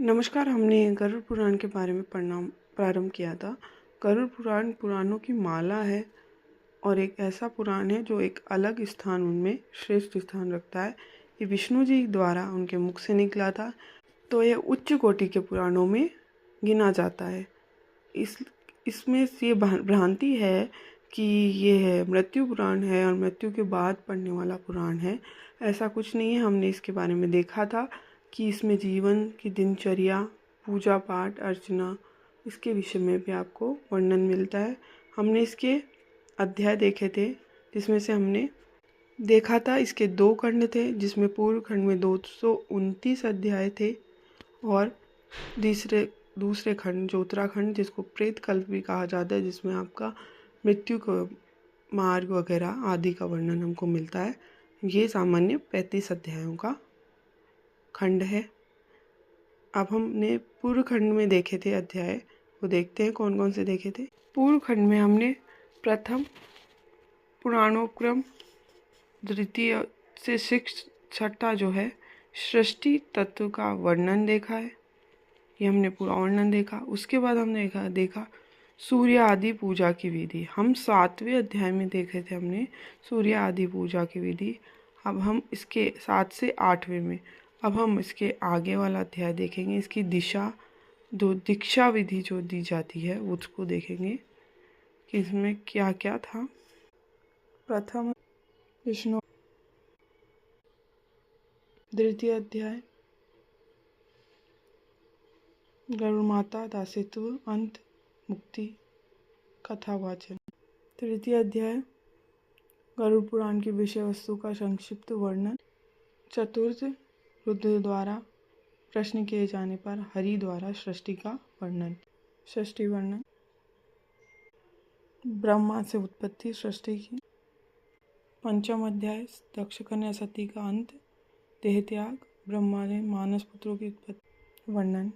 नमस्कार। हमने गरुड़ पुराण के बारे में पढ़ना प्रारंभ किया था। गरुड़ पुराण पुराणों की माला है और एक ऐसा पुराण है जो एक अलग स्थान उनमें श्रेष्ठ स्थान रखता है। ये विष्णु जी द्वारा उनके मुख से निकला था, तो यह उच्च कोटि के पुराणों में गिना जाता है। इसमें ये भ्रांति है कि ये है मृत्यु पुराण है और मृत्यु के बाद पढ़ने वाला पुराण है। ऐसा कुछ नहीं है। हमने इसके बारे में देखा था कि इसमें जीवन की दिनचर्या, पूजा पाठ, अर्चना, इसके विषय में भी आपको वर्णन मिलता है। हमने इसके अध्याय देखे थे, जिसमें से हमने देखा था इसके 2 खंड थे, जिसमें पूर्व खंड में 229 अध्याय थे और दूसरे खंड जो उत्तराखंड, जिसको प्रेत कल्प भी कहा जाता है, जिसमें आपका मृत्यु का मार्ग वगैरह आदि का वर्णन हमको मिलता है। ये सामान्य 35 अध्यायों का खंड है। अब हमने पूर्व खंड में देखे थे अध्याय, वो देखते हैं कौन कौन से देखे थे। पूर्व खंड में हमने प्रथम पुराणोक्रम, द्वितीय से 6 जो है सृष्टि तत्व का वर्णन देखा है। ये हमने पूरा वर्णन देखा। उसके बाद हमने देखा सूर्य आदि पूजा की विधि। हम 7वें अध्याय में देखे थे हमने सूर्य आदि पूजा की विधि। अब हम इसके 7 से 8वें में, अब हम इसके आगे वाला अध्याय देखेंगे। इसकी दीक्षा विधि जो दी जाती है उसको देखेंगे कि इसमें क्या क्या था। प्रथम विष्णु, द्वितीय अध्याय गरुड़ माता दासित्व, अंत मुक्ति कथावाचन। तृतीय अध्याय गरुड़ पुराण की विषय वस्तु का संक्षिप्त वर्णन। चतुर्थ रुद्र द्वारा प्रश्न किए जाने पर हरि द्वारा सृष्टि का वर्णन। सृष्टि वर्णन, ब्रह्मा से उत्पत्ति सृष्टि की। पंचम अध्याय दक्ष कन्या सती का अंत, देह त्याग, ब्रह्मा ने मानस पुत्रों की उत्पत्ति वर्णन,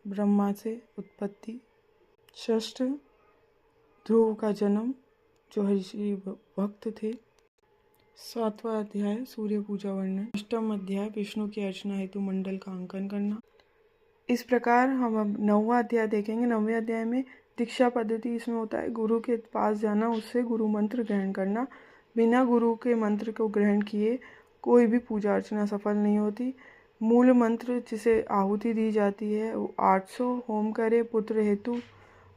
ब्रह्मा से उत्पत्ति। षष्ठ ध्रुव का जन्म, जो हरि भक्त थे। 7वां अध्याय सूर्य पूजा वर्णन। अष्टम अध्याय विष्णु की अर्चना हेतु मंडल का अंकन करना। इस प्रकार हम अब 9वां अध्याय देखेंगे। 9वें अध्याय में दीक्षा पद्धति इसमें होता है गुरु के पास जाना, उससे गुरु मंत्र ग्रहण करना। बिना गुरु के मंत्र को ग्रहण किए कोई भी पूजा अर्चना सफल नहीं होती। मूल मंत्र जिसे आहुति दी जाती है वो 800 होम करे पुत्र हेतु,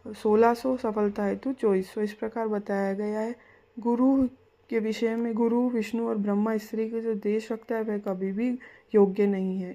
1600 सफलता हेतु 2400, इस प्रकार बताया गया है। गुरु के विषय में गुरु विष्णु और ब्रह्मा स्त्री के जो देश रखता है वह कभी भी योग्य नहीं है।